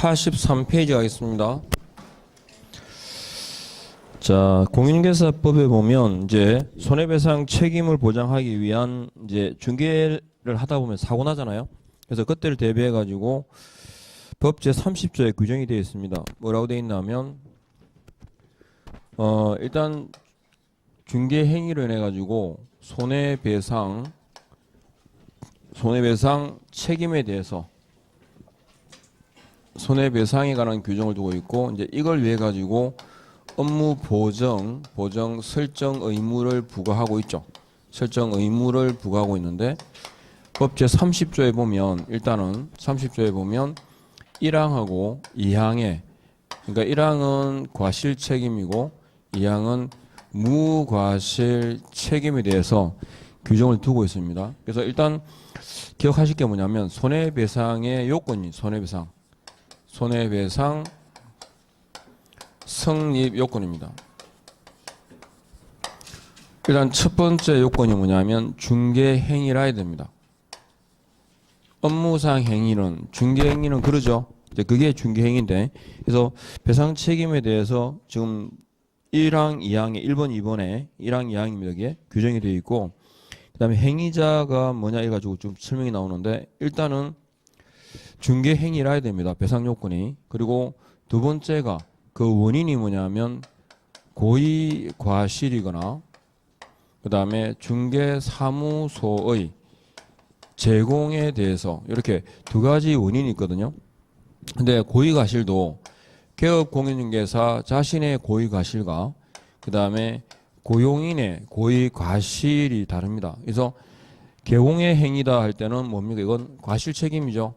183페이지 가겠습니다. 자, 공인중개사법에 보면 이제 손해배상 책임을 보장하기 위한 이제 중개를 하다 보면 사고 나잖아요. 그래서 그때를 대비해 가지고 법 제 30조에 규정이 되어 있습니다. 뭐라고 되어 있냐면 일단 중개 행위로 인해 가지고 손해배상 책임에 대해서 손해배상에 관한 규정을 두고 있고, 이제 이걸 위해 가지고 업무 보정 설정 의무를 부과하고 있죠. 설정 의무를 부과하고 있는데 법 제 30조에 보면 일단은 30조에 보면 1항하고 2항에, 그러니까 1항은 과실 책임이고 2항은 무과실 책임에 대해서 규정을 두고 있습니다. 그래서 일단 기억하실 게 뭐냐면 손해배상의 요건이 손해배상 성립 요건입니다. 일단 첫 번째 요건이 뭐냐면 중개행위라 해야 됩니다. 업무상 행위는 중개행위는 그러죠. 이제 그게 중개행위인데, 그래서 배상 책임에 대해서 지금 1항, 2항에 1번, 2번에 1항, 2항입니다. 여기에 규정이 되어 있고, 그 다음에 행위자가 뭐냐 해가지고 좀 설명이 나오는데, 일단은 중개행위라 해야 됩니다. 배상 요건이. 그리고 두 번째가 그 원인이 뭐냐면 고의 과실이거나 그 다음에 중개사무소의 제공에 대해서, 이렇게 두 가지 원인이 있거든요. 근데 고의 과실도 개업 공인중개사 자신의 고의 과실과 그 다음에 고용인의 고의 과실이 다릅니다. 그래서 개공의 행위다 할 때는 뭡니까? 이건 과실 책임이죠.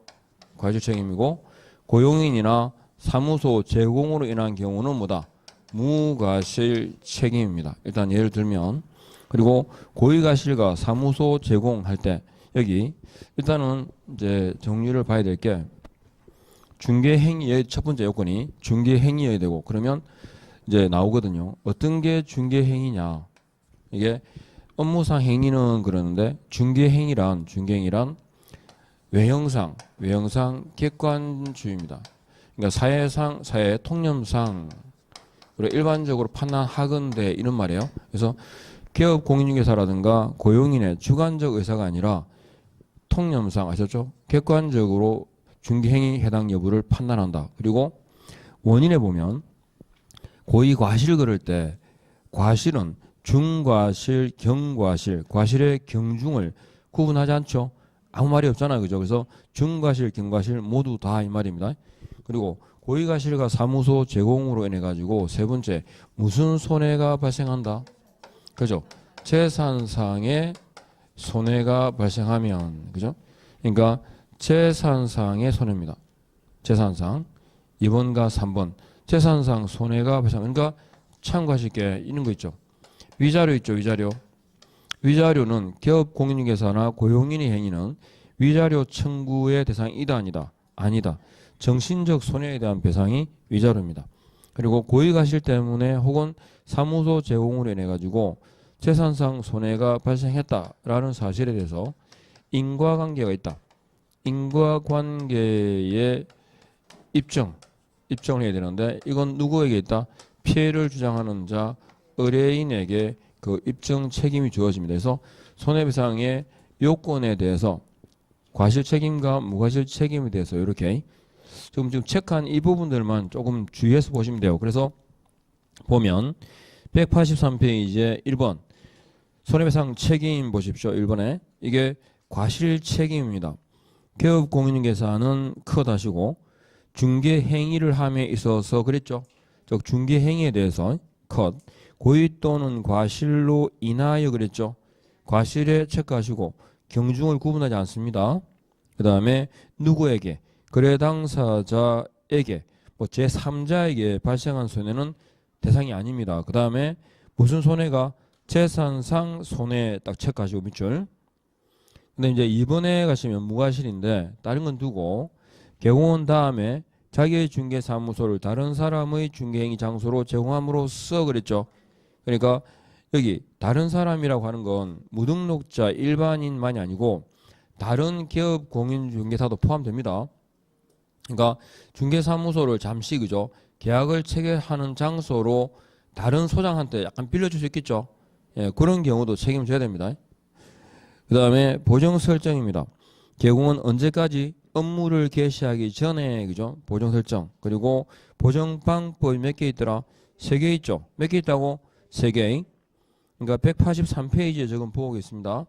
과실 책임이고, 고용인이나 사무소 제공으로 인한 경우는 뭐다? 무과실 책임입니다. 일단 예를 들면, 그리고 고의과실과 사무소 제공할 때 여기 일단은 이제 정리를 봐야 될 게, 중개행위의 첫 번째 요건이 중개행위여야 되고, 그러면 이제 나오거든요. 어떤 게 중개행위냐? 이게 업무상 행위는 그러는데 중개행위란 외형상 객관주의입니다. 그러니까 사회 통념상 그리고 일반적으로 판단하건대 이런 말이에요. 그래서 기업 공인중개사라든가 고용인의 주관적 의사가 아니라 통념상, 아셨죠? 객관적으로 중개행위 해당 여부를 판단한다. 그리고 원인에 보면 고의 과실 그럴 때 과실은 중과실, 경과실, 과실의 경중을 구분하지 않죠. 아무 말이 없잖아요. 그죠? 그래서 중과실, 경과실 모두 다 이 말입니다. 그리고 고의과실과 사무소 제공으로 인해 가지고 세 번째, 무슨 손해가 발생한다? 그죠? 재산상의 손해가 발생하면, 그죠? 그러니까 재산상의 손해입니다. 재산상 2번과 3번 재산상 손해가 발생. 그러니까 참고하실 게 있는 거 있죠. 위자료 있죠. 위자료는 기업 공인중개사나 고용인의 행위는 위자료 청구의 대상이다 아니다. 정신적 손해에 대한 배상이 위자료입니다. 그리고 고의과실 때문에 혹은 사무소 제공으로 인해 가지고 재산상 손해가 발생했다라는 사실에 대해서 인과관계가 있다. 인과관계의 입증을 해야 되는데, 이건 누구에게 있다? 피해를 주장하는 자 의뢰인에게 그 입증 책임이 주어집니다. 그래서 손해배상의 요건에 대해서 과실 책임과 무과실 책임에 대해서 이렇게 지금 체크한 이 부분들만 조금 주의해서 보시면 돼요. 그래서 보면 183페이지에 1번 손해배상 책임 보십시오. 1번에 이게 과실 책임입니다. 개업 공인중개사는 컷하시고 중개행위를 함에 있어서 그랬죠. 즉 중개행위에 대해서 컷, 고의 또는 과실로 인하여 그랬죠. 과실에 체크하시고 경중을 구분하지 않습니다. 그 다음에 누구에게? 거래 당사자에게, 뭐 제3자에게 발생한 손해는 대상이 아닙니다. 그 다음에 무슨 손해가? 재산상 손해 딱 체크하시고 밑줄. 근데 이제 2번에 가시면 무과실인데 다른 건 두고 개공원 다음에 자기의 중개사무소를 다른 사람의 중개행위 장소로 제공함으로써 그랬죠. 그러니까 여기 다른 사람이라고 하는 건 무등록자 일반인만이 아니고 다른 기업 공인중개사도 포함됩니다. 그러니까 중개사무소를 잠시 그죠? 계약을 체결하는 장소로 다른 소장한테 약간 빌려줄 수 있겠죠. 예, 그런 경우도 책임져야 됩니다. 그 다음에 보정 설정입니다. 개공은 언제까지 업무를 개시하기 전에 그죠? 보정 설정. 그리고 보정 방법이 몇 개 있더라? 3개 있죠. 몇 개 있다고? 3개. 그러니까 183페이지에 지금 보고 있습니다.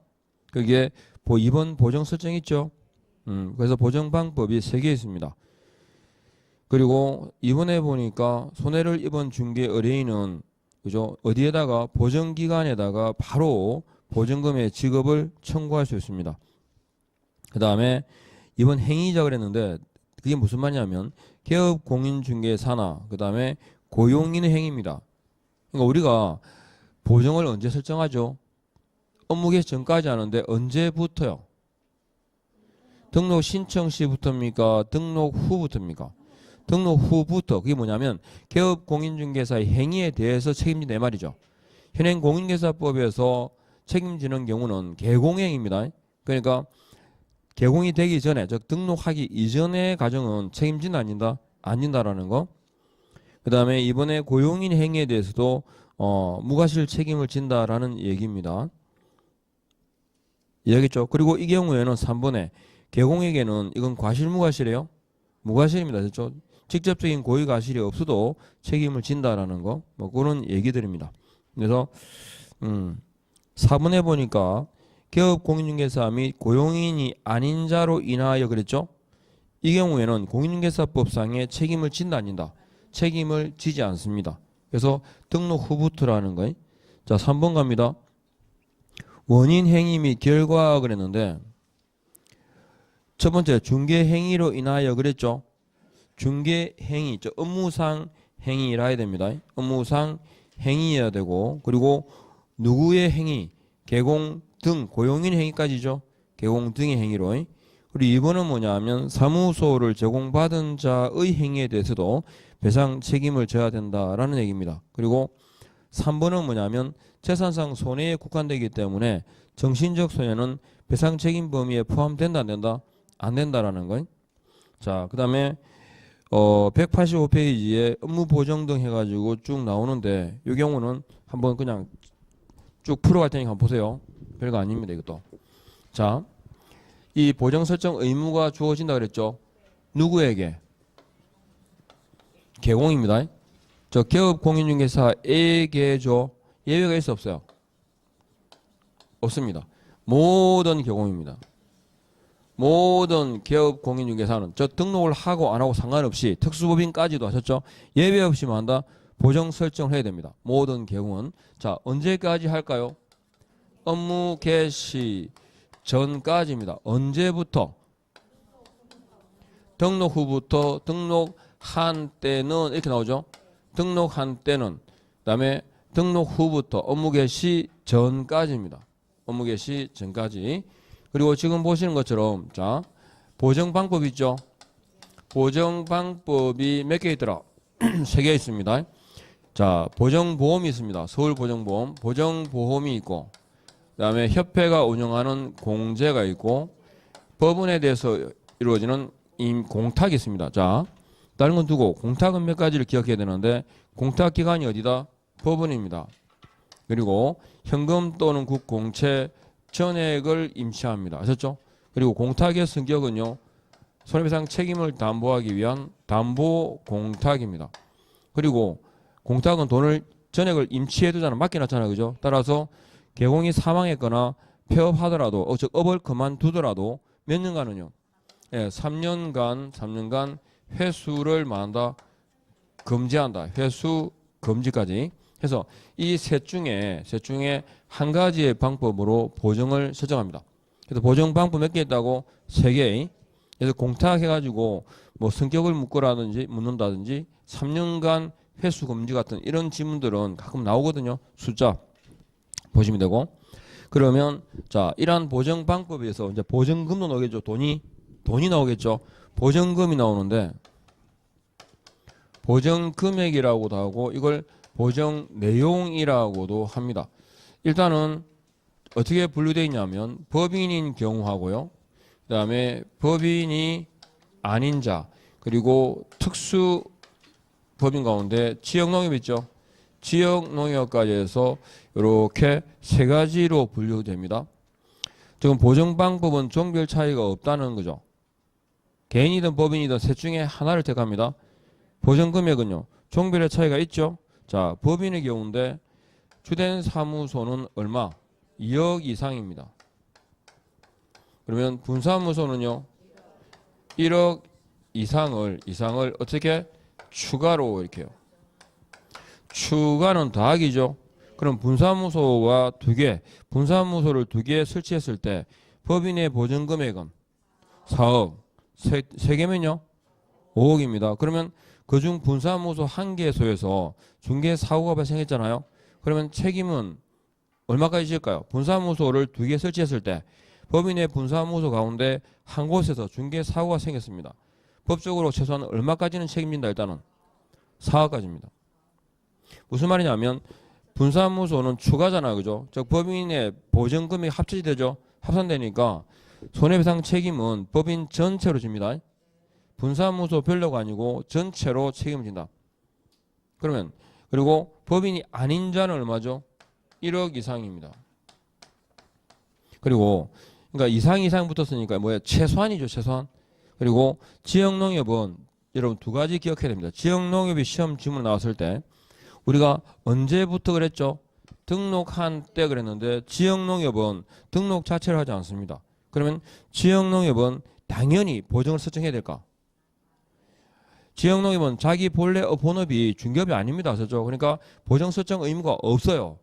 그게 2번 보정 설정 있죠. 그래서 보정 방법이 3개 있습니다. 그리고 이번에 보니까 손해를 입은 중개 의뢰인은 그죠? 어디에다가 보정 기간에다가 바로 보증금의 지급을 청구할 수 있습니다. 그 다음에 이번 행위자 그랬는데 그게 무슨 말이냐면 개업 공인중개사나 그 다음에 고용인 행위입니다. 그러니까 우리가 보정을 언제 설정하죠? 업무 개시 전까지 하는데 언제부터요? 등록 신청 시부터입니까? 등록 후부터입니까? 등록 후부터. 그게 뭐냐면 개업 공인중개사의 행위에 대해서 책임진다 이 말이죠. 현행 공인중개사법에서 책임지는 경우는 개공행입니다. 그러니까 개공이 되기 전에 즉 등록하기 이전의 과정은 책임진다 아닌다? 아닌다라는 거. 그 다음에 이번에 고용인 행위에 대해서도 무과실 책임을 진다라는 얘기입니다. 이해하겠죠? 그리고 이 경우에는 3번에 개공에게는 이건 과실 무과실이에요? 무과실입니다. 그렇죠? 직접적인 고의 과실이 없어도 책임을 진다라는 거. 뭐 그런 얘기들입니다. 그래서 4번에 보니까 개업 공인중개사 및 고용인이 아닌 자로 인하여 그랬죠? 이 경우에는 공인중개사법상의 책임을 진다 아닌다? 책임을 지지 않습니다. 그래서 등록 후부터라는 거예요. 자, 3번 갑니다. 원인 행위 및 결과 그랬는데 첫 번째 중개 행위로 인하여 그랬죠? 중개 행위, 업무상 행위라 해야 됩니다. 업무상 행위여야 되고 그리고 누구의 행위, 개공 등 고용인 행위까지죠. 개공 등의 행위로. 그리고 2번은 뭐냐면 사무소를 제공받은 자의 행위에 대해서도 배상 책임을 져야 된다라는 얘기입니다. 그리고 3번은 뭐냐면 재산상 손해에 국한되기 때문에 정신적 손해는 배상 책임 범위에 포함된다 안 된다? 안 된다라는 거. 자, 그다음에 185페이지에 업무 보정 등 해가지고 쭉 나오는데 이 경우는 한번 그냥 쭉 풀어갈 테니까 한번 보세요. 별거 아닙니다 이것도. 자, 이 보정 설정 의무가 주어진다 그랬죠. 누구에게? 개공입니다. 저 개업 공인중개사에게죠. 예외가 있어 없어요? 없습니다. 모든 개공입니다. 모든 개업 공인중개사는 저 등록을 하고 안 하고 상관없이 특수법인까지도 하셨죠. 예외 없이 뭐 한다. 보정 설정을 해야 됩니다. 모든 개공은. 자, 언제까지 할까요? 업무 개시 전까지입니다. 언제부터? 등록 후부터. 등록한 때는 이렇게 나오죠. 등록한 때는. 그다음에 등록 후부터 업무 개시 전까지입니다. 업무 개시 전까지. 그리고 지금 보시는 것처럼 자, 보정 방법 있죠. 보정 방법이 몇 개 있더라? 3개 있습니다. 자, 보정보험이 있습니다. 서울보정보험. 보정보험이 있고 그다음에 협회가 운영하는 공제가 있고 법원에 대해서 이루어지는 공탁이 있습니다. 자, 다른 건 두고 공탁은 몇 가지를 기억해야 되는데 공탁 기관이 어디다? 법원입니다. 그리고 현금 또는 국공채 전액을 임차합니다. 아셨죠? 그리고 공탁의 성격은요. 손해배상 책임을 담보하기 위한 담보 공탁입니다. 그리고 공탁은 돈을 전액을 임치해두잖아. 맡겨놨잖아. 그죠? 따라서 개공이 사망했거나 폐업하더라도 즉 업을 그만두더라도 몇 년간은요. 예, 3년간 회수를 만다 금지한다. 회수 금지까지. 해서 이 셋 중에 한 가지의 방법으로 보정을 설정합니다. 그래서 보정 방법 몇 개 있다고? 3개. 그래서 공탁해가지고 뭐 성격을 묻는다든지 3년간 회수 금지 같은 이런 질문들은 가끔 나오거든요. 숫자 보시면 되고. 그러면 자, 이러한 보정 방법에서 이제 보정금도 나오겠죠. 돈이 나오겠죠. 보정금이 나오는데 보정 금액이라고도 하고 이걸 보정 내용이라고도 합니다. 일단은 어떻게 분류되어 있냐면 법인인 경우하고요. 그 다음에 법인이 아닌 자 그리고 특수 법인 가운데 지역농협 있죠. 지역농협까지 해서 이렇게 세 가지로 분류됩니다. 지금 보정 방법은 종별 차이가 없다는 거죠. 개인이든 법인이든 셋 중에 하나를 택합니다. 보정 금액은요. 종별의 차이가 있죠. 자, 법인의 경우인데 주된 사무소는 얼마? 2억 이상입니다. 그러면 분사무소는요. 1억 이상을 어떻게? 추가로 이렇게요. 추가는 더하기죠. 그럼 분사무소와 분사무소를 두 개 설치했을 때 법인의 보증 금액은 4억, 세 개면요 5억입니다. 그러면 그중 분사무소 한 개소에서 중개 사고가 발생했잖아요. 그러면 책임은 얼마까지 질까요? 분사무소를 두 개 설치했을 때 법인의 분사무소 가운데 한 곳에서 중개 사고가 생겼습니다. 법적으로 최소한 얼마까지는 책임진다? 일단은 4억까지입니다. 무슨 말이냐면 분사무소는 추가잖아요. 그죠? 즉 법인의 보전 금액이 합쳐지 되죠. 합산되니까 손해배상 책임은 법인 전체로 집니다. 분사무소 별로가 아니고 전체로 책임을 진다. 그러면 그리고 법인이 아닌 자는 얼마죠? 1억 이상입니다. 그리고 그러니까 이상 붙었으니까 뭐예요? 최소한이죠. 최소한. 그리고 지역농협은 여러분 두 가지 기억해야 됩니다. 지역농협이 시험 질문 나왔을 때 우리가 언제부터 그랬죠? 등록한 때 그랬는데 지역농협은 등록 자체를 하지 않습니다. 그러면 지역농협은 당연히 보증을 설정해야 될까? 지역농협은 자기 본래 본업이 중개업이 아닙니다. 그렇죠? 그러니까 보증 설정 의무가 없어요.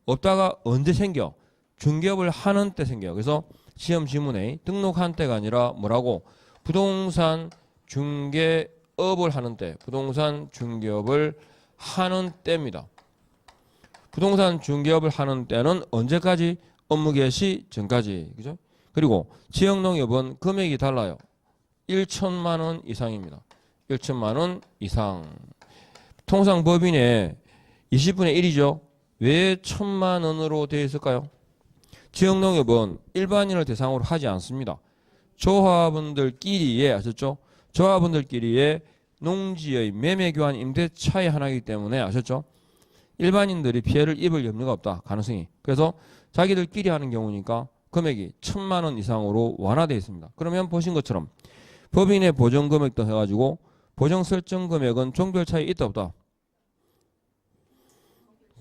없다가 언제 생겨? 중개업을 하는 때 생겨요. 그래서 시험 지문에 등록한 때가 아니라 뭐라고? 부동산 중개업을 하는 때, 부동산 중개업을 하는 때입니다. 부동산 중개업을 하는 때는 언제까지? 업무 개시 전까지. 그죠? 그리고 지역농협은 금액이 달라요. 1천만 원 이상입니다. 1천만 원 이상. 통상 법인의 20분의 1이죠. 왜 1천만 원으로 되어 있을까요? 지역농협은 일반인을 대상으로 하지 않습니다. 조합원들끼리의 아셨죠? 조합원들끼리의 농지의 매매 교환 임대차의 하나이기 때문에 아셨죠? 일반인들이 피해를 입을 염려가 없다. 가능성이. 그래서 자기들끼리 하는 경우니까 금액이 1천만 원 이상으로 완화되어 있습니다. 그러면 보신 것처럼 법인의 보정 금액도 해가지고 보정 설정 금액은 종별 차이 있다 없다?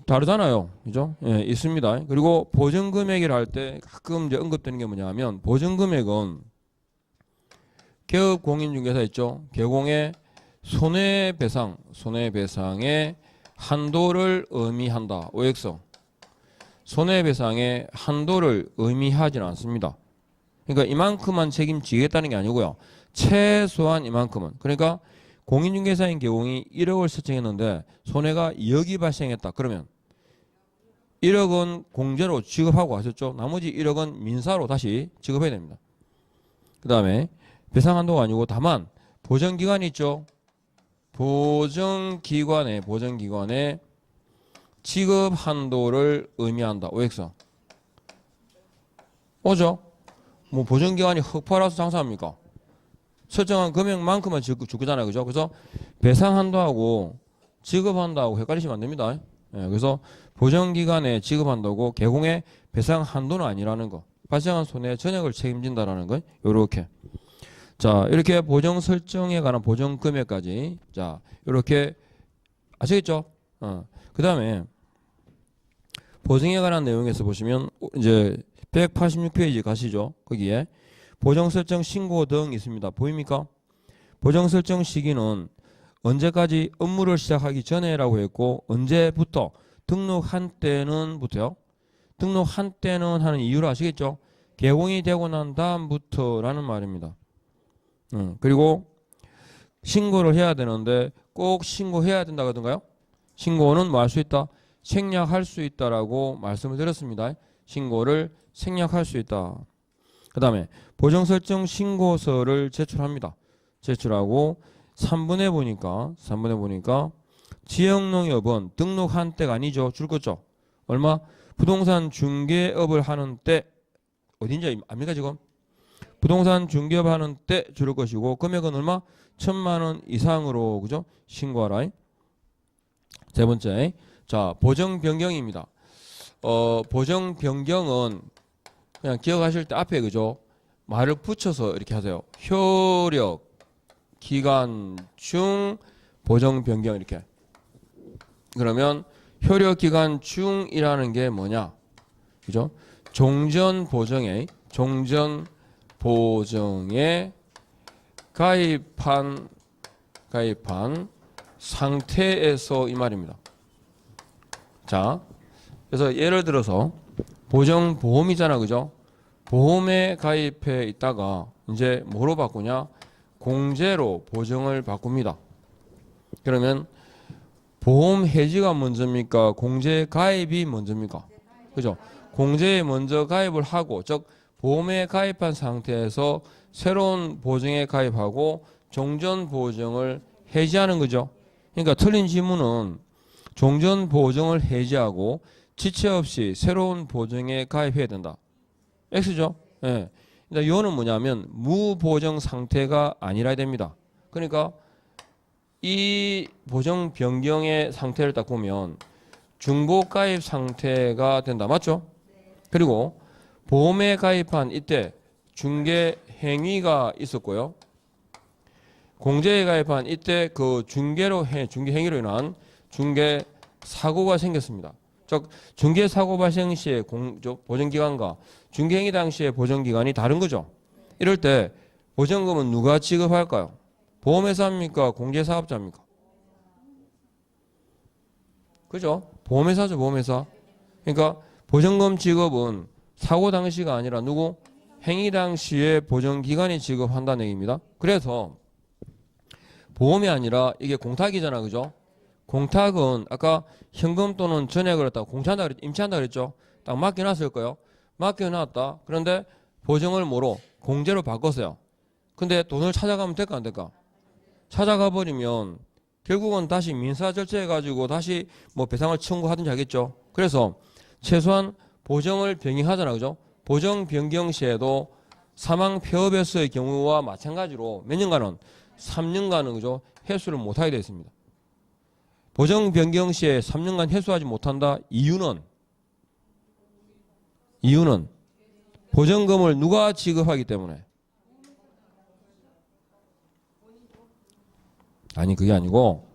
다르잖아요. 그죠? 예, 있습니다. 그리고 보정 금액이라 할 때 가끔 이제 언급되는 게 뭐냐면 보정 금액은 개업 공인중개사 있죠? 개공의 손해배상의 한도를 의미한다. OX. 손해배상의 한도를 의미하지는 않습니다. 그러니까 이만큼만 책임지겠다는 게 아니고요. 최소한 이만큼은. 그러니까 공인중개사인 개공이 1억을 설정했는데 손해가 2억이 발생했다. 그러면 1억은 공제로 지급하고 하셨죠. 나머지 1억은 민사로 다시 지급해야 됩니다. 그 다음에 배상한도가 아니고 다만 보정기간이 있죠. 보정기관의 지급한도를 의미한다. OX. 오죠? 뭐 보정기관이 흑파라서 장사합니까? 설정한 금액만큼만 주잖아요. 그죠? 그래서 배상한도하고 지급한도하고 헷갈리시면 안 됩니다. 예, 그래서 보정기간에 지급한다고 개공의 배상한도는 아니라는 거. 발생한 손해 전액을 책임진다라는 거. 요렇게. 자, 이렇게 보정 설정에 관한 보정 금액까지. 자, 이렇게 아시겠죠? 그 다음에 보증에 관한 내용에서 보시면 이제 186페이지 가시죠. 거기에 보정 설정 신고 등 있습니다. 보입니까? 보정 설정 시기는 언제까지 업무를 시작하기 전에라고 했고 언제부터 등록한 때는부터요. 등록한 때는 하는 이유를 아시겠죠? 개공이 되고 난 다음부터라는 말입니다. 그리고 신고를 해야 되는데 꼭 신고해야 된다거든가요? 신고는 뭐 할 수 있다? 생략할 수 있다라고 말씀을 드렸습니다. 신고를 생략할 수 있다. 그 다음에 보정 설정 신고서를 제출합니다. 제출하고 3번에 보니까 지역농협은 등록한 때가 아니죠. 줄 거죠. 얼마? 부동산 중개업을 하는 때 어딘지 압니까 지금? 부동산 중개업하는 때 줄을 것이고 금액은 얼마? 1,000만 원 이상으로 그죠? 신고하라. 세 번째, 자 보정 변경입니다. 보정 변경은 그냥 기억하실 때 앞에 그죠? 말을 붙여서 이렇게 하세요. 효력 기간 중 보정 변경 이렇게. 그러면 효력 기간 중이라는 게 뭐냐? 그죠? 종전 보정에 가입한 상태에서 이 말입니다. 자, 그래서 예를 들어서 보정 보험이잖아, 그죠? 보험에 가입해 있다가 이제 뭐로 바꾸냐? 공제로 보정을 바꿉니다. 그러면 보험 해지가 먼저입니까? 공제 가입이 먼저입니까? 그죠? 공제에 먼저 가입을 하고, 즉 보험에 가입한 상태에서 새로운 보정에 가입하고 종전 보정을 해지하는 거죠. 그러니까 틀린 지문은 종전 보정을 해지하고 지체 없이 새로운 보정에 가입해야 된다. X죠? 예. 그러니까 요는 뭐냐면 무보정 상태가 아니라 됩니다. 그러니까 이 보정 변경의 상태를 딱 보면 중보 가입 상태가 된다. 맞죠? 그리고 보험에 가입한 이때 중개 행위가 있었고요. 공제에 가입한 이때 그 중개 행위로 인한 중개 사고가 생겼습니다. 즉 중개 사고 발생 시에 보정 기간과 중개 행위 당시의 보정 기간이 다른 거죠. 이럴 때 보정금은 누가 지급할까요? 보험회사입니까? 공제사업자입니까? 그죠? 보험회사죠, 보험회사. 그러니까 보정금 지급은 사고 당시가 아니라 누구? 행위 당시에 보정기간이 지급한다는 얘기입니다. 그래서 보험이 아니라 이게 공탁이잖아, 그죠? 공탁은 아까 현금 또는 전액을 갖다가 공차한다 임차한다 그랬죠? 딱 맡겨놨을 거예요. 맡겨놨다. 그런데 보정을 뭐로? 공제로 바꿨어요. 근데 돈을 찾아가면 될까 안 될까? 찾아가 버리면 결국은 다시 민사 절차해가지고 다시 뭐 배상을 청구하든지 하겠죠. 그래서 최소한 보정을 변경하잖아, 그죠? 보정 변경 시에도 사망 폐업에서의 경우와 마찬가지로 몇 년간은 3년간은 그죠? 해수를 못하게 되어 있습니다. 보정 변경 시에 3년간 해수하지 못한다. 이유는 보정금을 누가 지급하기 때문에. 아니 그게 아니고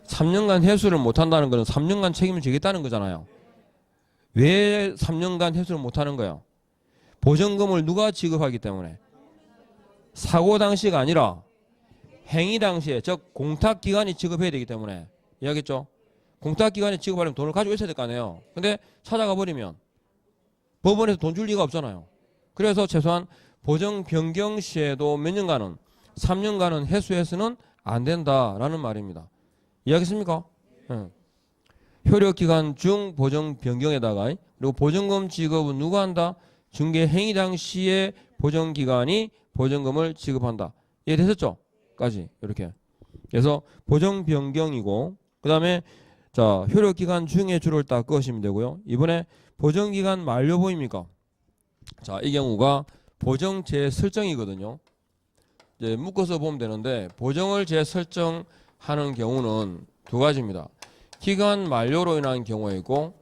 3년간 해수를 못한다는 것은 3년간 책임을 지겠다는 거잖아요. 왜 3년간 해수를 못하는 거예요? 보정금을 누가 지급하기 때문에. 사고 당시가 아니라 행위 당시에, 즉 공탁기간이 지급해야 되기 때문에. 이해하겠죠? 공탁기간에 지급하려면 돈을 가지고 있어야 될 거 아니에요. 근데 찾아가 버리면 법원에서 돈 줄 리가 없잖아요. 그래서 최소한 보정 변경 시에도 몇 년간은 3년간은 해수해서는 안 된다라는 말입니다. 이해하겠습니까? 효력기간 중 보정 변경에다가 그리고 보정금 지급은 누가 한다? 중개 행위 당시에 보정기간이 보정금을 지급한다. 이해되셨죠? 까지 이렇게. 그래서 보정 변경이고 그 다음에 자 효력기간 중에 줄을 딱 그으시면 되고요. 이번에 보정기간 만료 보입니까? 자 이 경우가 보정 재설정이거든요. 이제 묶어서 보면 되는데 보정을 재설정하는 경우는 두 가지입니다. 기간 만료로 인한 경우가 있고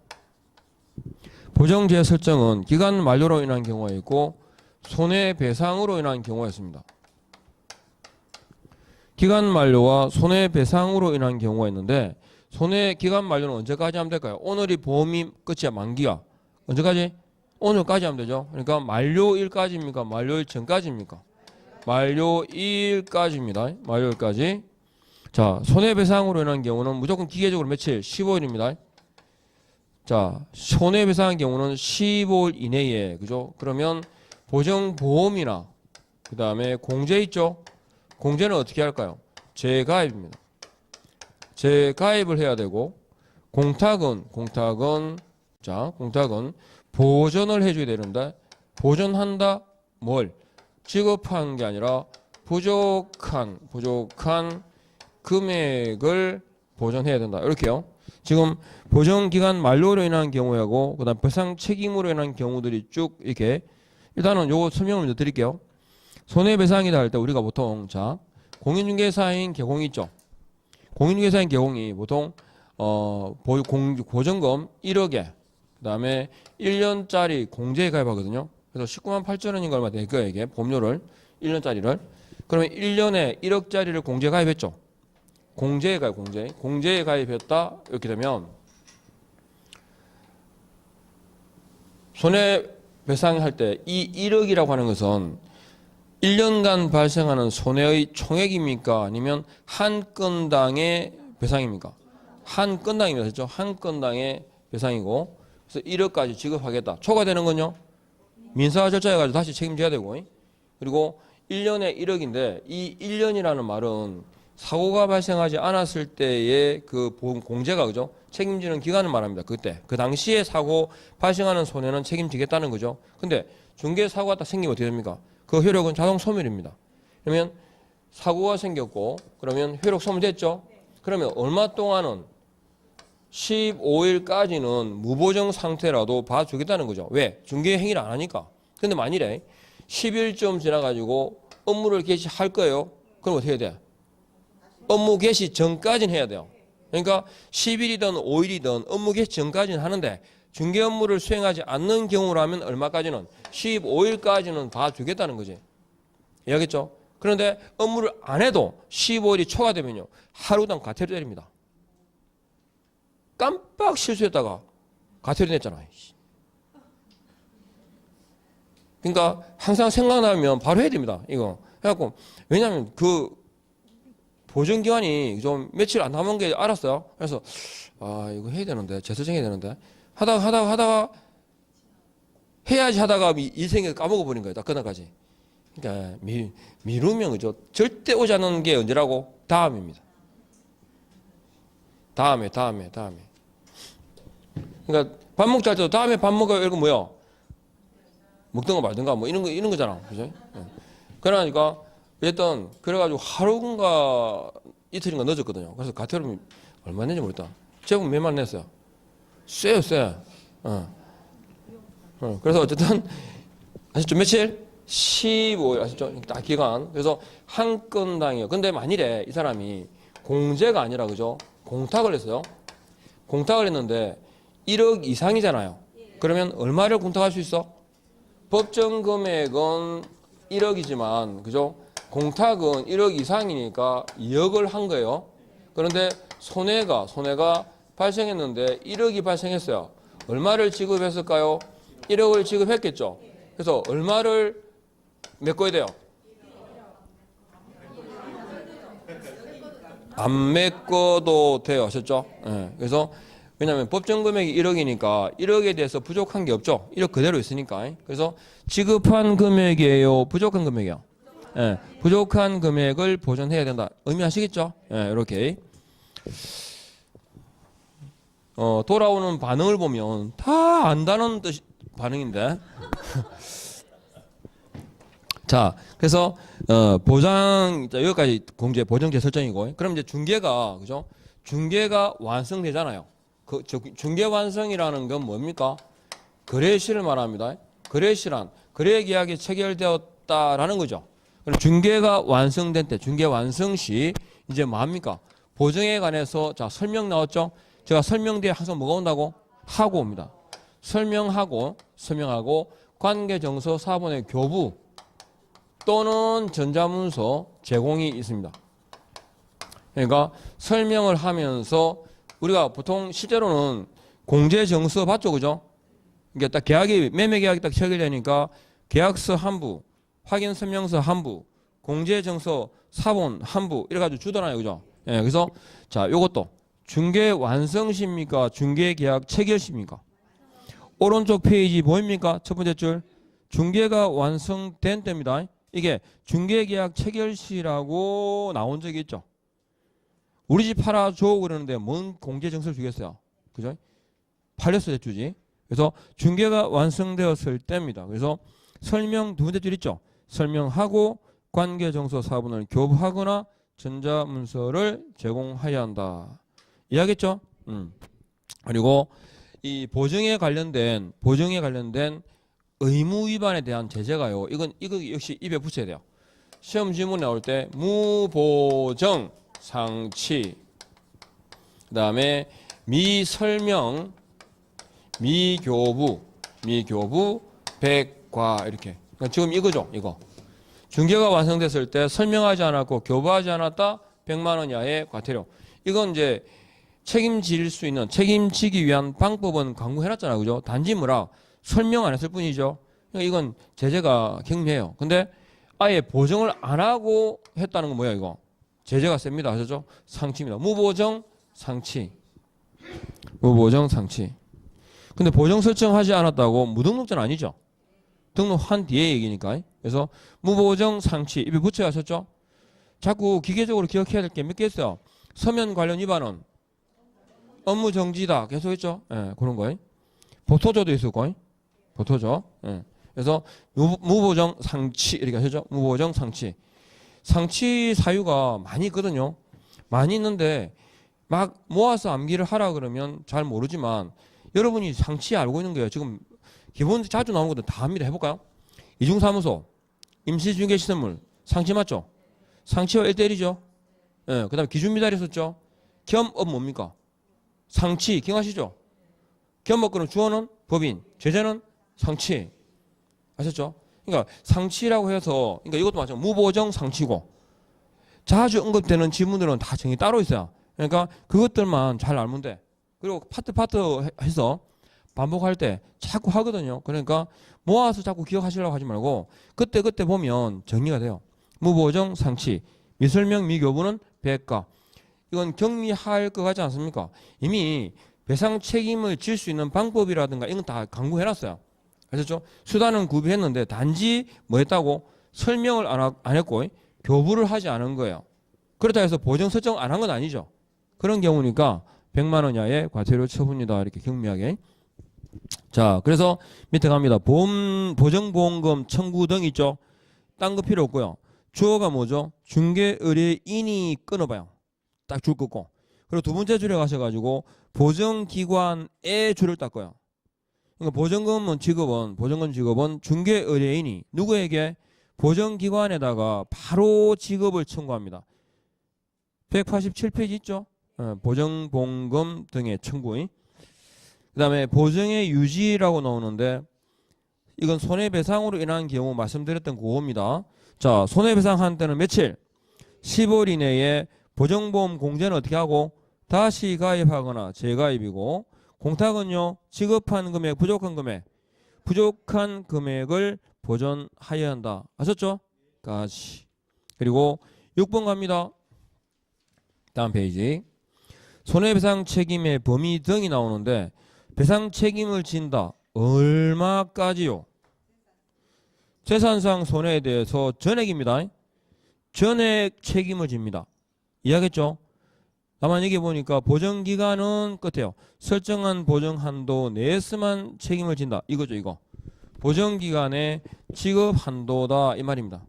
보정 재설정은 기간 만료로 인한 경우가 있고 손해배상으로 인한 경우가 있습니다. 기간 만료와 손해배상으로 인한 경우가 있는데 기간 만료는 언제까지 하면 될까요? 오늘이 보험이 끝이야. 만기야. 언제까지? 오늘까지 하면 되죠. 그러니까 만료일까지입니까? 만료일 전까지입니까? 만료일까지입니다. 만료일까지. 자, 손해배상으로 인한 경우는 무조건 기계적으로 며칠? 15일입니다. 자, 손해배상의 경우는 15일 이내에, 그죠? 그러면 보정보험이나 그 다음에 공제 있죠? 공제는 어떻게 할까요? 재가입입니다. 재가입을 해야 되고 공탁은 보전을 해줘야 되는데 보전한다 뭘? 지급한 게 아니라 부족한 금액을 보전해야 된다. 이렇게요. 지금 보정기간 만료로 인한 경우하고 그다음 배상 책임으로 인한 경우들이 쭉 이렇게 일단은 요거 설명을 먼저 드릴게요. 손해배상이다 할 때 우리가 보통 자 공인중개사인 개공이 있죠. 공인중개사인 개공이 보통 보증금 1억에 그다음에 1년짜리 공제에 가입하거든요. 그래서 19만 8천 원인가 얼마 될 거예요. 이게 보험료를 1년짜리를. 그러면 1년에 1억짜리를 공제 가입했죠. 공제에 가입, 공제에 가입했다 이렇게 되면 손해배상할 때 이 1억이라고 하는 것은 1년간 발생하는 손해의 총액입니까? 아니면 한 건당의 배상입니까? 한 건당입니다. 그렇죠? 한 건당의 배상이고 그래서 1억까지 지급하겠다. 초과되는 건요? 민사 절차해가지고 다시 책임져야 되고 그리고 1년에 1억인데 이 1년이라는 말은 사고가 발생하지 않았을 때의 그 공제가 그죠? 책임지는 기간을 말합니다. 그때 그 당시에 사고 발생하는 손해는 책임지겠다는 거죠. 근데 중개 사고가 딱 생기면 어떻게 됩니까? 그 효력은 자동 소멸입니다. 그러면 사고가 생겼고 그러면 효력 소멸됐죠? 그러면 얼마 동안은 15일까지는 무보정 상태라도 봐주겠다는 거죠. 왜? 중개 행위를 안 하니까. 근데 만일에 10일쯤 지나가지고 업무를 개시할 거예요. 그럼 어떻게 해야 돼? 업무 개시 전까지는 해야 돼요. 그러니까 10일이든 5일이든 업무 개시 전까지는 하는데 중개 업무를 수행하지 않는 경우라면 얼마까지는? 15일까지는 봐주겠다는 거지. 이해하겠죠? 그런데 업무를 안 해도 15일이 초과되면요. 하루당 과태료 때립니다. 깜빡 실수했다가 과태료 냈잖아요. 그러니까 항상 생각나면 바로 해야 됩니다. 이거. 그래갖고 왜냐하면 그 보증기간이 좀 며칠 안 남은 게 알았어요. 그래서 아 이거 해야 되는데 재설정해야 되는데 하다가 해야지 하다가 일생에 까먹어 버린 거예요. 딱 그날까지. 그러니까 미루면 그죠. 절대 오지 않는 게 언제라고? 다음입니다. 다음에. 그러니까 밥 먹자 할 때도 다음에 밥 먹어요. 이거 뭐야? 먹든가 말든가 뭐 이런 거잖아. 그죠? 그러니까 어쨌든 그래가지고 하루인가 이틀인가 늦었거든요. 그래서 과태료 얼마 냈는지 모르겠다. 제품 몇만 냈어요. 쎄요. 그래서 어쨌든 아시죠? 며칠? 15일 아시죠? 딱 기간. 그래서 한 건당이요. 근데 만일에 이 사람이 공제가 아니라 그죠? 공탁을 했어요. 공탁을 했는데 1억 이상이잖아요. 그러면 얼마를 공탁할 수 있어? 법정 금액은 1억이지만 그죠? 공탁은 1억 이상이니까 2억을 한 거예요. 그런데 손해가 발생했는데 1억이 발생했어요. 얼마를 지급했을까요? 1억을 지급했겠죠. 그래서 얼마를 메꿔야 돼요? 안 메꿔도 돼요. 아셨죠? 네. 그래서 왜냐하면 법정 금액이 1억이니까 1억에 대해서 부족한 게 없죠. 1억 그대로 있으니까. 그래서 지급한 금액이에요? 부족한 금액이요? 예, 부족한 금액을 보전해야 된다. 의미하시겠죠? 예, 이렇게. 돌아오는 반응을 보면 다 안다는 뜻 반응인데. 자, 그래서 보장 여기까지 공제 보정제 설정이고, 그럼 이제 중개가 그죠? 중개가 완성되잖아요. 그 중개 완성이라는 건 뭡니까? 거래시를 말합니다. 거래시란 거래 계약이 체결되었다라는 거죠. 그럼 중개가 완성된 때, 중개 완성 시 이제 뭡니까? 보증에 관해서 자 설명 나왔죠? 제가 설명 뒤에 항상 뭐가 온다고? 하고 옵니다. 설명하고 관계정서 사본의 교부 또는 전자문서 제공이 있습니다. 그러니까 설명을 하면서 우리가 보통 실제로는 공제정서 봤죠, 그죠? 이게 딱 계약이 매매 계약이 딱 체결되니까 계약서 한 부, 확인 설명서 한 부, 공제정서 사본 한 부 이래 가지고 주잖아요, 그죠? 예, 그래서 자, 요것도 중개 완성시입니까? 중개 계약 체결시입니까? 오른쪽 페이지 보입니까? 첫 번째 줄 중개가 완성된 때입니다. 이게 중개 계약 체결시라고 나온 적이 있죠. 우리 집 팔아줘 그러는데 뭔 공제정서를 주겠어요, 그죠? 팔렸을 때 주지. 그래서 중개가 완성되었을 때입니다. 그래서 설명 두 번째 줄 있죠. 설명하고 관계정서 사본을 교부하거나 전자문서를 제공해야 한다. 이해하겠죠? 그리고 이 보증에 관련된 의무 위반에 대한 제재가요. 이거 역시 입에 붙여야 돼요. 시험 질문 나올 때 무보정 상치, 그 다음에 미설명, 미교부, 백과 이렇게. 그러니까 지금 이거죠, 이거. 중개가 완성됐을 때 설명하지 않았고 교부하지 않았다 100만 원 이하의 과태료. 이건 이제 책임질 수 있는, 책임지기 위한 방법은 강구해놨잖아, 그죠? 단지 뭐라 설명 안 했을 뿐이죠. 그러니까 이건 제재가 경미해요. 근데 아예 보정을 안 하고 했다는 건 뭐야, 이거? 제재가 셉니다. 아시죠? 상치입니다. 무보정 상치. 무보정 상치. 근데 보정 설정하지 않았다고 무등록자는 아니죠? 등록한 뒤에 얘기니까. 그래서 무보정 상치 입에 붙여야 하셨죠? 자꾸 기계적으로 기억해야 될 게 몇 개 있어요. 서면 관련 위반은 업무 정지다. 계속 했죠? 예, 그런 거예요. 보토조도 있었고, 보토조. 예. 그래서 무보정 상치 이렇게 하셨죠? 무보정 상치. 상치 사유가 많이 있거든요. 많이 있는데 막 모아서 암기를 하라 그러면 잘 모르지만 여러분이 상치 알고 있는 거예요. 지금 기본 자주 나오는 것들 다 합니다. 해볼까요? 이중사무소, 임시중개시설물, 상치 맞죠? 상치와 1대1이죠. 예, 그 다음에 기준미달이 있었죠. 겸업 뭡니까? 상치, 기억하시죠? 겸업권은 주어는 법인, 제재는 상치. 아셨죠? 그러니까 상치라고 해서, 그러니까 이것도 마찬가지로 무보정 상치고, 자주 언급되는 지문들은 다 정의 따로 있어요. 그러니까 그것들만 잘 알면 돼. 그리고 파트 해서 반복할 때 자꾸 하거든요. 그러니까 모아서 자꾸 기억하시려고 하지 말고 그때 보면 정리가 돼요. 무보정 상치, 미설명 미교부는 배가. 이건 경미할 것 같지 않습니까? 이미 배상 책임을 질 수 있는 방법이라든가 이건 다 강구해놨어요. 아셨죠? 수단은 구비했는데 단지 뭐 했다고? 설명을 안 했고 교부를 하지 않은 거예요. 그렇다 해서 보정 설정 안 한 건 아니죠. 그런 경우니까 100만 원 이하의 과태료 처분이다. 이렇게 경미하게. 자, 그래서 밑에 갑니다. 보정보험금 청구 등 있죠. 딴 거 필요 없고요. 주어가 뭐죠? 중개의뢰인이 끊어봐요. 딱 줄 긋고. 그리고 두 번째 줄에 가셔가지고 보정기관에 줄을 닦아요. 그러니까 보정금 직업은 중개의뢰인이 누구에게? 보정기관에다가 바로 지급을 청구합니다. 187페이지 있죠? 보정보험금 등의 청구. 그 다음에 보정의 유지라고 나오는데 이건 손해배상으로 인한 경우 말씀드렸던 그겁니다. 자, 손해배상한 때는 며칠? 10월 이내에 보정보험 공제는 어떻게 하고? 다시 가입하거나 재가입이고, 공탁은요, 지급한 금액, 부족한 금액을 보전하여야 한다. 아셨죠? 까지. 그리고 6번 갑니다. 다음 페이지. 손해배상 책임의 범위 등이 나오는데 배상 책임을 진다. 얼마까지요? 재산상 손해에 대해서 전액입니다. 전액 책임을 집니다. 이해하겠죠? 다만 여기 보니까 보정기간은 끝에요. 설정한 보정한도 내에서만 책임을 진다. 이거죠, 이거. 보정기간의 지급한도다 이 말입니다.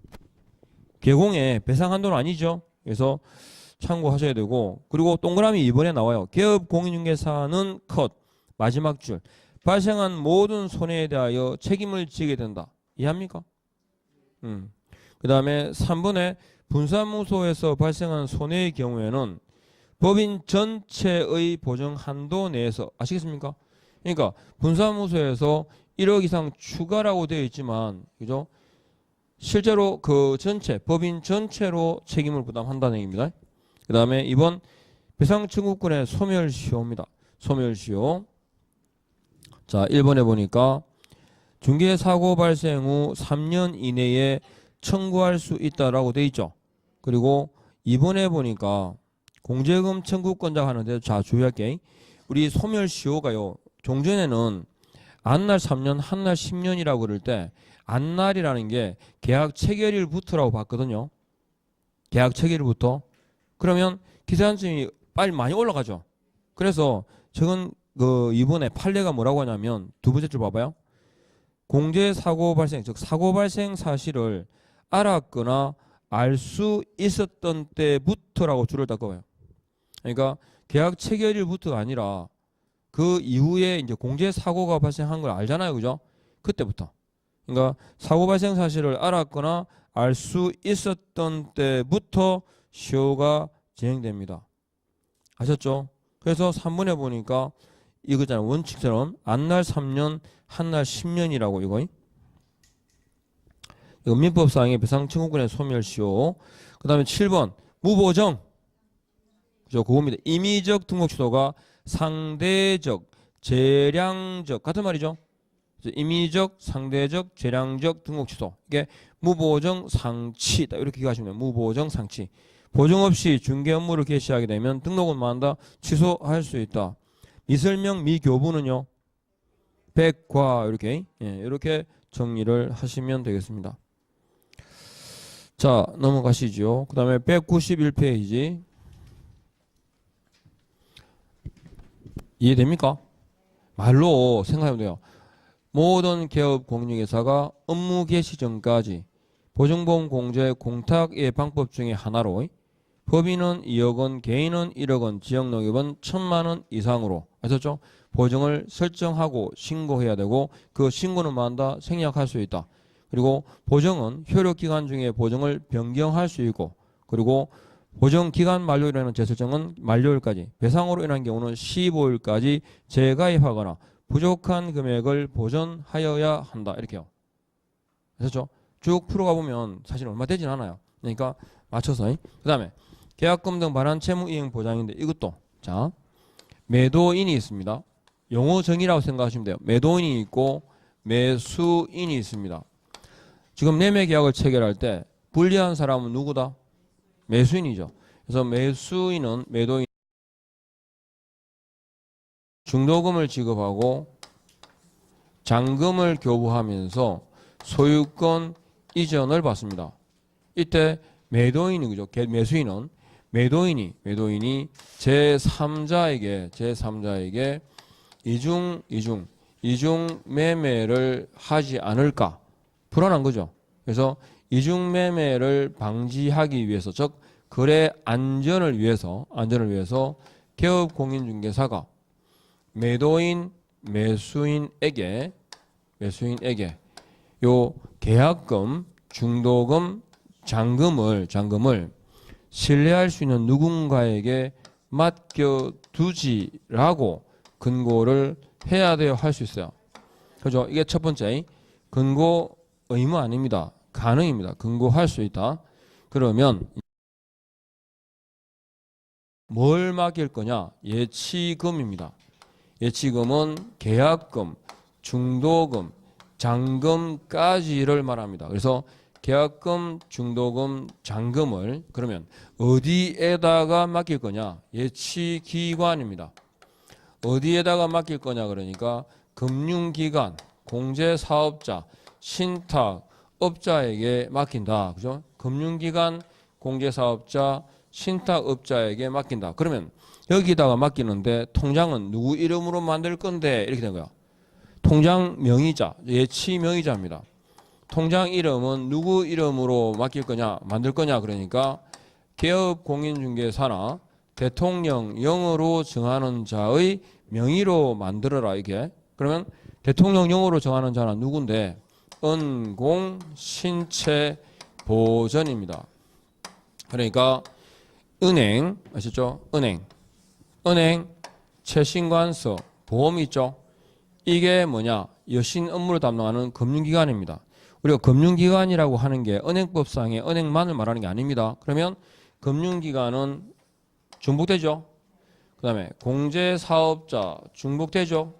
개공의 배상한도는 아니죠. 그래서 참고하셔야 되고, 그리고 동그라미 2번에 나와요. 개업 공인중개사는 컷. 마지막 줄. 발생한 모든 손해에 대하여 책임을 지게 된다. 이해합니까? 그 다음에 3번에 분사무소에서 발생한 손해의 경우에는 법인 전체의 보정 한도 내에서, 아시겠습니까? 그러니까 분사무소에서 1억 이상 추가라고 되어 있지만, 그죠? 실제로 그 전체, 법인 전체로 책임을 부담한다는 얘기입니다. 그 다음에 이번 배상 청구권의 소멸시효입니다. 소멸시효. 자, 1번에 보니까 중개사고 발생 후 3년 이내에 청구할 수 있다라고 되어 있죠. 그리고 2번에 보니까 공제금 청구권자 하는데, 자, 주의할게. 우리 소멸시효가요, 종전에는 안날 3년, 한날 10년이라고 그럴 때 안날이라는 게 계약 체결일부터라고 봤거든요. 계약 체결일부터. 그러면 기산점이 빨리 많이 올라가죠. 그래서 저건 그 이번에 판례가 뭐라고 하냐면 두 번째 줄 봐봐요. 공제사고 발생, 즉 사고 발생 사실을 알았거나 알 수 있었던 때부터라고 줄을 닦아봐요. 그러니까 계약 체결일부터가 아니라 그 이후에 이제 공제사고가 발생한 걸 알잖아요, 그죠? 그때부터. 그러니까 사고 발생 사실을 알았거나 알 수 있었던 때부터 시효가 진행됩니다. 아셨죠? 그래서 3번에 보니까 이거잖아요. 원칙처럼 안날 3년, 한날 10년이라고 이거. 이거 민법상의 배상 청구권의 소멸시효. 그 다음에 7번 무보정. 그죠? 그겁니다. 임의적 등록 취소가 상대적, 재량적 같은 말이죠. 임의적, 상대적, 재량적 등록 취소. 이게 무보정 상치다. 이렇게 기억하시면 돼요. 무보정 상치. 보증 없이 중개 업무를 개시하게 되면 등록은 뭐한다? 취소할 수 있다. 미설명, 미교부는요. 백과 이렇게 이렇게 정리를 하시면 되겠습니다. 자, 넘어가시죠. 그 다음에 191페이지. 이해됩니까? 말로 생각하면 돼요. 모든 개업 공인중개사가 업무 개시 전까지 보증보험 공제 공탁의 방법 중에 하나로 법인은 2억 원, 개인은 1억 원, 지역농협은 1,000만 원 이상으로 아셨죠? 보증을 설정하고 신고해야 되고 그 신고는 뭐한다? 생략할 수 있다. 그리고 보증은 효력기간 중에 보증을 변경할 수 있고 그리고 보증기간 만료일이라는 재설정은 만료일까지 배상으로 인한 경우는 15일까지 재가입하거나 부족한 금액을 보전하여야 한다. 이렇게요. 아셨죠? 쭉 풀어가 보면 사실 얼마 되진 않아요. 그러니까 맞춰서. 그 다음에 계약금 등 반환 채무 이행 보장인데 이것도 자 매도인이 있습니다. 용어 정의라고 생각하시면 돼요. 매도인이 있고 매수인이 있습니다. 지금 매매 계약을 체결할 때 불리한 사람은 누구다? 매수인이죠. 그래서 매수인은 매도인 중도금을 지급하고 잔금을 교부하면서 소유권 이전을 받습니다. 이때 매도인이 그죠? 매수인은 매도인이 제3자에게 이중 매매를 하지 않을까 불안한 거죠. 그래서 이중 매매를 방지하기 위해서 즉 거래 안전을 위해서 개업 공인중개사가 매도인 매수인에게 요 계약금, 중도금, 잔금을 신뢰할 수 있는 누군가에게 맡겨두지라고 근고를 해야 돼요. 할 수 있어요. 그죠? 이게 첫 번째 근고 의무 아닙니다. 가능입니다. 근고할 수 있다. 그러면 뭘 맡길 거냐? 예치금입니다. 예치금은 계약금, 중도금, 잔금까지를 말합니다. 그래서 계약금, 중도금, 잔금을 그러면 어디에다가 맡길 거냐? 예치기관입니다. 어디에다가 맡길 거냐 그러니까 금융기관, 공제사업자, 신탁업자에게 맡긴다. 그죠? 금융기관, 공제사업자, 신탁업자에게 맡긴다. 그러면 여기다가 맡기는데 통장은 누구 이름으로 만들 건데 이렇게 된 거야. 통장 명의자, 예치 명의자입니다. 통장 이름은 누구 이름으로 맡길 거냐, 만들 거냐 그러니까 개업 공인중개사나 대통령령으로 정하는 자의 명의로 만들어라 이게. 그러면 대통령령으로 정하는 자는 누군데? 은공신체보전입니다. 그러니까 은행 아시죠? 은행 채신관서 보험 있죠? 이게 뭐냐? 여신 업무를 담당하는 금융기관입니다. 우리가 금융기관이라고 하는 게 은행법상의 은행만을 말하는 게 아닙니다. 그러면 금융기관은 중복되죠. 그 다음에 공제사업자 중복되죠.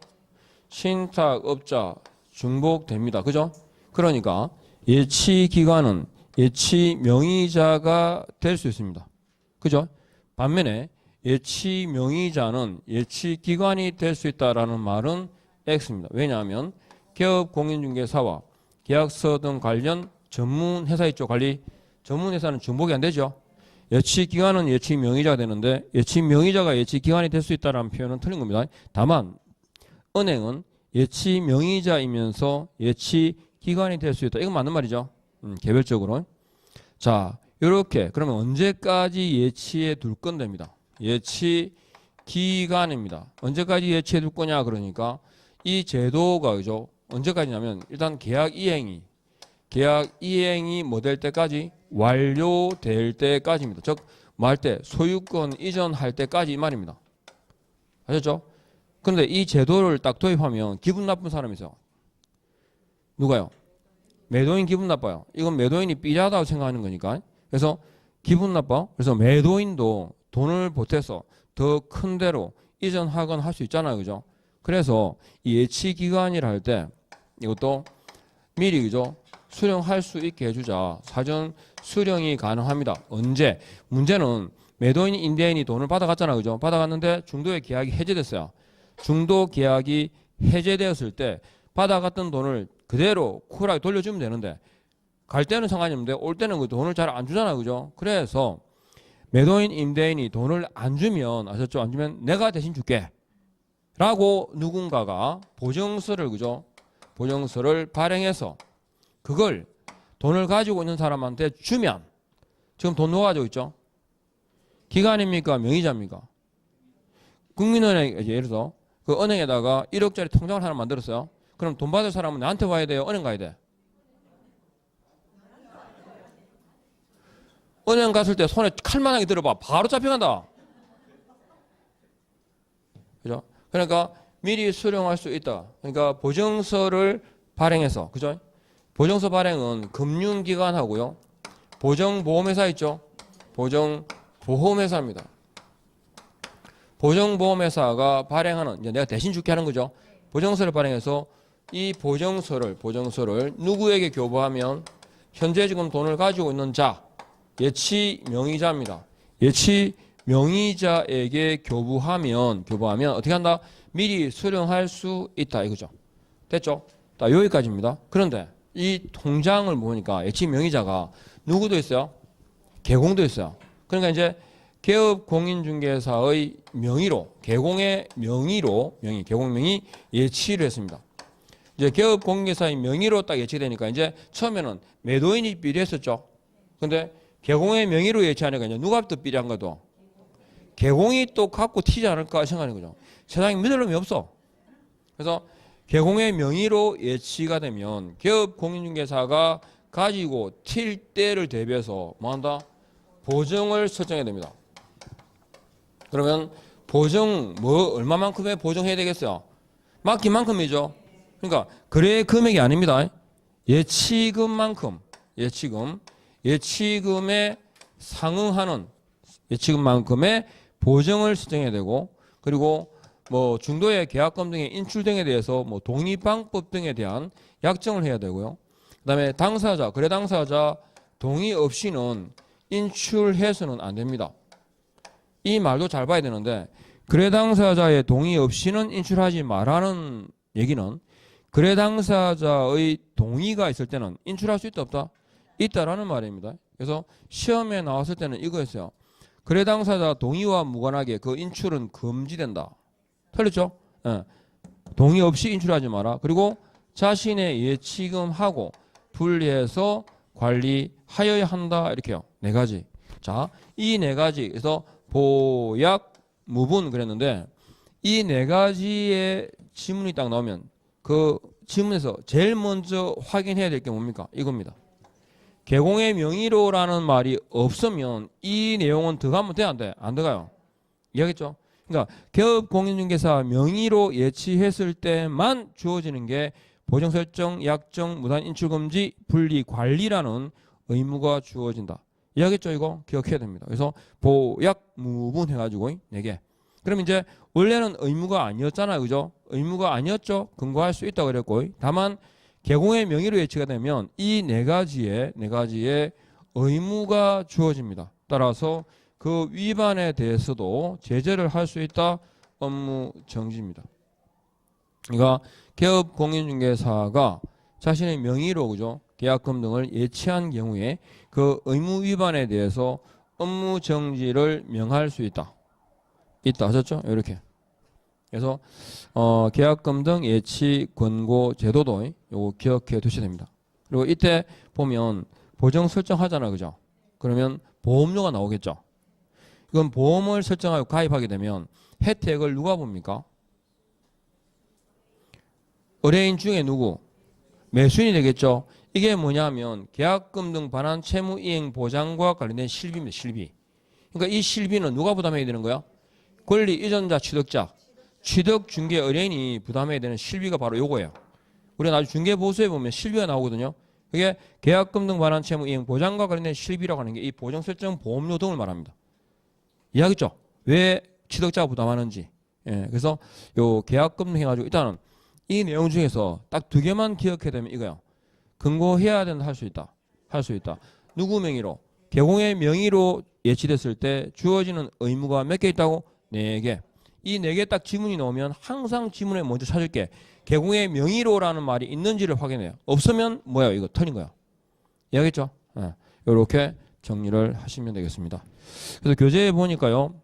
신탁업자 중복됩니다. 그죠? 그러니까 예치기관은 예치명의자가 될 수 있습니다. 그죠? 반면에 예치명의자는 예치기관이 될 수 있다는 말은 X입니다. 왜냐하면 개업공인중개사와 계약서 등 관련 전문회사 있죠. 관리 전문회사는 중복이 안 되죠. 예치기관은 예치명의자가 되는데 예치명의자가 예치기관이 될 수 있다는 표현은 틀린 겁니다. 다만 은행은 예치명의자이면서 예치기관이 될 수 있다. 이건 맞는 말이죠. 개별적으로. 자, 이렇게 그러면 언제까지 예치해 둘 건데입니다. 예치기간입니다. 언제까지 예치해 둘 거냐 그러니까 이 제도가 그죠? 언제까지냐면 일단 계약 이행이 뭐 될 때까지 완료될 때까지입니다. 즉 뭐 할 때 소유권 이전할 때까지 이 말입니다. 아셨죠? 그런데 이 제도를 딱 도입하면 기분 나쁜 사람이 있어요. 누가요? 매도인 기분 나빠요. 이건 매도인이 삐자다고 생각하는 거니까. 그래서 기분 나빠. 그래서 매도인도 돈을 보태서 더 큰 데로 이전하거나 할 수 있잖아요. 그죠? 그래서 이 예치 기간이라 할 때 이것도 미리 그죠? 수령할 수 있게 해주자. 사전 수령이 가능합니다. 언제? 문제는 매도인 임대인이 돈을 받아갔잖아요. 그죠? 받아갔는데 중도의 계약이 해제됐어요. 중도 계약이 해제되었을 때 받아갔던 돈을 그대로 쿨하게 돌려주면 되는데 갈 때는 상관이 없는데 올 때는 그 돈을 잘 안 주잖아요. 그죠? 그래서 매도인 임대인이 돈을 안 주면 아셨죠? 안 주면 내가 대신 줄게 라고 누군가가 보증서를 그죠? 보증서를 발행해서 그걸 돈을 가지고 있는 사람한테 주면 지금 돈 누가 가지고 있죠? 기관입니까? 명의자입니까? 국민은행 예를 들어서 그 은행에다가 1억짜리 통장을 하나 만들었어요. 그럼 돈 받을 사람은 나한테 와야 돼요? 은행 가야 돼? 은행 갔을 때 손에 칼만하게 들어봐. 바로 잡혀간다. 그죠? 그러니까 미리 수령할 수 있다. 그러니까 보증서를 발행해서, 그죠? 보증서 발행은 금융기관하고요. 보증보험회사 있죠? 보증보험회사입니다. 보증보험회사가 발행하는, 이제 내가 대신 줄게 하는 거죠. 보증서를 발행해서 이 보증서를 누구에게 교부하면 현재 지금 돈을 가지고 있는 자, 예치 명의자입니다. 예치 명의자에게 교부하면 어떻게 한다? 미리 수령할 수 있다 이거죠. 됐죠? 자, 여기까지입니다. 그런데 이 통장을 보니까 예치 명의자가 누구도 있어요? 개공도 있어요. 그러니까 이제 개업 공인중개사의 명의로 개공의 명의로 개공 명의 예치를 했습니다. 이제 개업 공인중개사의 명의로 딱 예치되니까 이제 처음에는 매도인이 삐리했었죠. 근데 개공의 명의로 예치하니까 이제 누가 또 삐리한 거도 개공이 또 갖고 튀지 않을까 생각하는 거죠. 세상에 믿을 놈이 없어. 그래서 개공의 명의로 예치가 되면 개업 공인중개사가 가지고 튈 때를 대비해서 뭐한다? 보증을 설정해야 됩니다. 그러면 보증 얼마만큼의 보증해야 되겠어요? 맡긴 만큼이죠. 그러니까 거래 금액이 아닙니다. 예치금만큼 예치금에 상응하는 예치금만큼의 보증을 설정해야 되고 그리고 뭐 중도의 계약금 등의 인출 등에 대해서 뭐 동의 방법 등에 대한 약정을 해야 되고요. 그다음에 당사자 거래 당사자 동의 없이는 인출해서는 안 됩니다. 이 말도 잘 봐야 되는데 거래 당사자의 동의 없이는 인출하지 말라는 얘기는 거래 당사자의 동의가 있을 때는 인출할 수 있다 없다? 있다라는 말입니다. 그래서 시험에 나왔을 때는 이거였어요. 거래 당사자 동의와 무관하게 그 인출은 금지된다. 틀렸죠? 예. 동의 없이 인출하지 마라. 그리고 자신의 예치금하고 분리해서 관리하여야 한다. 이렇게요. 네 가지. 자, 이 네 가지에서 보약, 무분 그랬는데 이 네 가지의 지문이 딱 나오면 그 지문에서 제일 먼저 확인해야 될 게 뭡니까? 이겁니다. 개공의 명의로라는 말이 없으면 이 내용은 들어가면 돼? 안 돼? 안 들어가요. 이해하겠죠? 그러니까 개업 공인중개사 명의로 예치했을 때만 주어지는 게 보증설정, 약정, 무단 인출금지, 분리 관리라는 의무가 주어진다. 이해하겠죠? 이거 기억해야 됩니다. 그래서 보약, 무분 해가지고 4개. 그럼 이제 원래는 의무가 아니었잖아요. 그죠? 의무가 아니었죠. 근거할 수 있다고 그랬고 다만 개공의 명의로 예치가 되면 이 네 가지의 의무가 주어집니다. 따라서 그 위반에 대해서도 제재를 할 수 있다. 업무 정지입니다. 그러니까 개업 공인중개사가 자신의 명의로 그죠? 계약금 등을 예치한 경우에 그 의무 위반에 대해서 업무 정지를 명할 수 있다. 하셨죠? 이렇게. 그래서 계약금 등 예치 권고 제도도 요거 기억해 두셔야 됩니다. 그리고 이때 보면 보정 설정하잖아요. 그죠? 그러면 보험료가 나오겠죠. 이건 보험을 설정하고 가입하게 되면 혜택을 누가 봅니까? 의뢰인 중에 누구? 매수인이 되겠죠. 이게 뭐냐면 계약금 등 반환 채무 이행 보장과 관련된 실비입니다. 실비. 그러니까 이 실비는 누가 부담해야 되는 거야? 권리 이전자 취득자. 취득 중개 의뢰인이 부담해야 되는 실비가 바로 요거예요. 우리가 나중에 중개 보수에 보면 실비가 나오거든요. 그게 계약금 등 반환 채무 이행 보장과 관련된 실비라고 하는 게 이 보정 설정 보험료 등을 말합니다. 이해하겠죠? 왜 취득자가 부담하는지. 예, 그래서 요 계약금 등 해가지고 일단은 이 내용 중에서 딱 두 개만 기억해야 되면 이거요. 근거해야 된다 할 수 있다. 할 수 있다. 누구 명의로? 개공의 명의로 예치됐을 때 주어지는 의무가 몇 개 있다고? 4개. 이 4개 딱 지문이 나오면 항상 지문에 먼저 찾을게. 개공의 명의로라는 말이 있는지를 확인해요. 없으면 뭐야? 이거 틀린 거야. 이해하겠죠? 예. 이렇게 정리를 하시면 되겠습니다. 그래서 교재에 보니까요.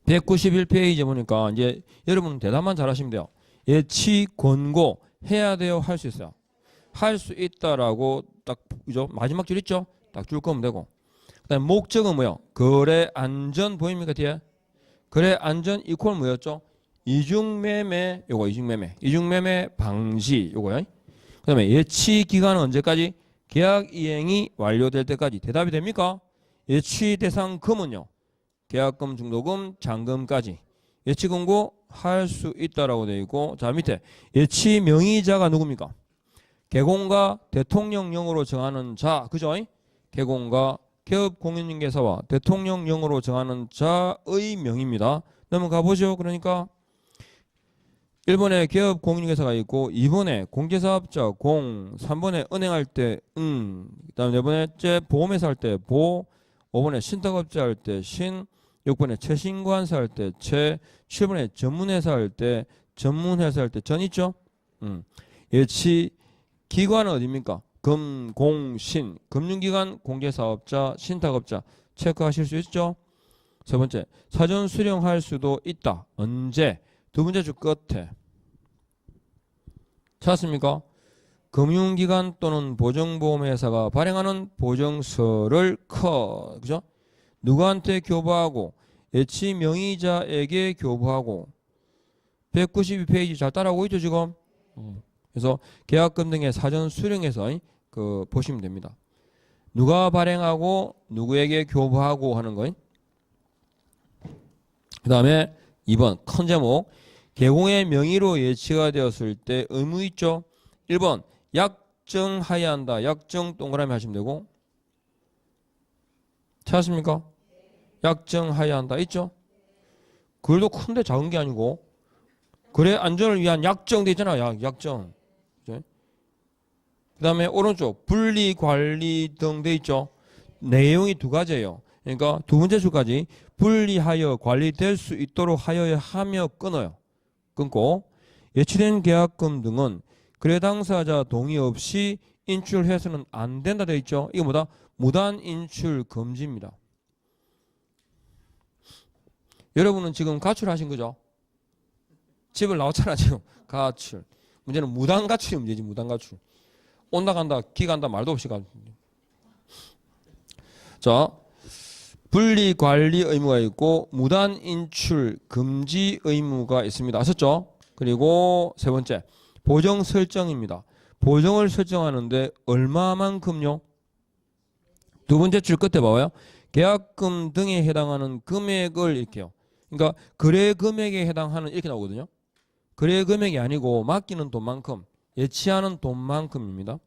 191페이지 보니까 이제 여러분 대답만 잘하시면 돼요. 예치 권고 해야 돼요 할 수 있어요. 할 수 있다라고 딱 그죠? 마지막 줄 있죠? 딱 줄 거면 되고. 그다음에 목적은 뭐요? 거래 안전 보입니까 뒤에? 거래 안전 이퀄 뭐였죠? 이중매매 요거 이중매매 방지 요거요. 그다음에 예치 기간은 언제까지? 계약 이행이 완료될 때까지. 대답이 됩니까? 예치 대상 금은요. 계약금, 중도금, 잔금까지 예치 권고 할 수 있다라고 되어 있고, 자 밑에 예치 명의자가 누굽니까? 개공과 대통령령으로 정하는 자, 그죠? 개공과 개업공인중개사와 대통령령으로 정하는 자의 명의입니다. 넘어가 보죠. 그러니까 1번에 개업공인중개사가 있고 2번에 공제사업자 공, 3번에 은행할 때 그다음에 4번째 보험회사 할 때 보, 5번에 신탁업자 할 때 신, 6번에 최신관사 할 때 최, 7번에 전문회사 할 때 전문회사 할 때 전 있죠? 예치 기관은 어디입니까? 금, 공, 신, 금융기관, 공제사업자, 신탁업자 체크하실 수 있죠? 세 번째, 사전 수령할 수도 있다. 언제? 두 번째 줄 끝에. 찾았습니까? 금융기관 또는 보증보험회사가 발행하는 보증서를 그죠? 누구한테 교부하고 예치 명의자에게 교부하고 192페이지 잘 따라오고 있죠 지금? 그래서 계약금 등의 사전 수령해서 그 보시면 됩니다. 누가 발행하고 누구에게 교부하고 하는 거. 그 다음에 2번 큰 제목 개공의 명의로 예치가 되었을 때 의무 있죠. 1번 약정하여야 한다. 약정 동그라미 하시면 되고. 찾았습니까? 약정하여야 한다. 있죠? 글도 큰데 작은 게 아니고 거래 안전을 위한 약정 돼 있잖아. 약정. 그 다음에 오른쪽 분리 관리 등 돼 있죠. 내용이 두 가지예요. 그러니까 두 번째 줄까지 분리하여 관리될 수 있도록 하여 끊어요. 끊고 예치된 계약금 등은 거래 당사자 동의 없이 인출해서는 안 된다 돼 있죠. 이게 뭐다? 무단 인출 금지입니다. 여러분은 지금 가출하신 거죠? 집을 나왔잖아 지금. 가출. 문제는 무단 가출이 문제지. 무단 가출. 온다 간다 기 간다 말도 없이 가. 자, 분리 관리 의무가 있고 무단 인출 금지 의무가 있습니다. 아셨죠? 그리고 세 번째 보정 설정입니다. 보정을 설정하는데 얼마만큼요? 두 번째 줄 끝에 봐봐요. 계약금 등에 해당하는 금액을 이렇게요. 그러니까 거래 금액에 해당하는 이렇게 나오거든요. 거래 금액이 아니고 맡기는 돈만큼, 예치하는 돈만큼입니다.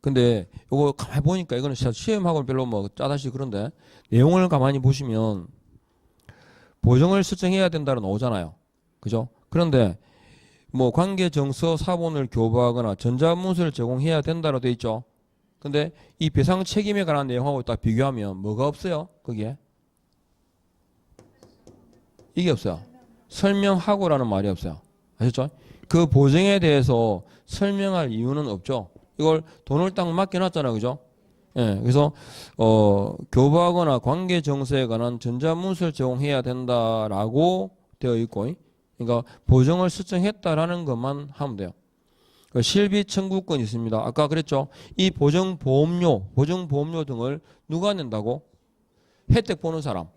근데 이거 가만히 보니까 이거는 시험하고는 별로 뭐 짜다시 그런데 내용을 가만히 보시면 보정을 설정해야 된다는 나오잖아요. 그죠? 그런데 뭐 관계정서 사본을 교부하거나 전자문서를 제공해야 된다로 돼 있죠. 근데 이 배상 책임에 관한 내용하고 딱 비교하면 뭐가 없어요? 거기에? 이게 없어요. 설명하고라는 말이 없어요. 아셨죠? 그 보증에 대해서 설명할 이유는 없죠. 이걸 돈을 딱 맡겨놨잖아요. 그죠? 예, 그래서 교부하거나 관계정서에 관한 전자문서를 제공해야 된다라고 되어 있고, 그러니까 보증을 설정했다라는 것만 하면 돼요. 실비 청구권이 있습니다. 아까 그랬죠. 이 보증보험료 등을 누가 낸다고? 혜택 보는 사람.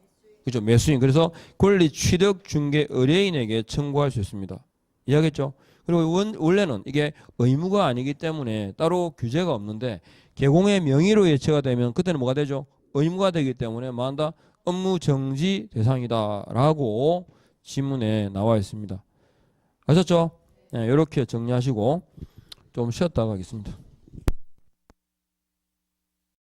그죠? 매수인. 그래서 권리 취득 중개 의뢰인에게 청구할 수 있습니다. 이해하겠죠? 그리고 원래는 이게 의무가 아니기 때문에 따로 규제가 없는데 개공의 명의로 예치가 되면 그때는 뭐가 되죠? 의무가 되기 때문에 뭐한다? 업무 정지 대상이다라고 지문에 나와 있습니다. 아셨죠? 네, 이렇게 정리하시고 좀 쉬었다 가겠습니다.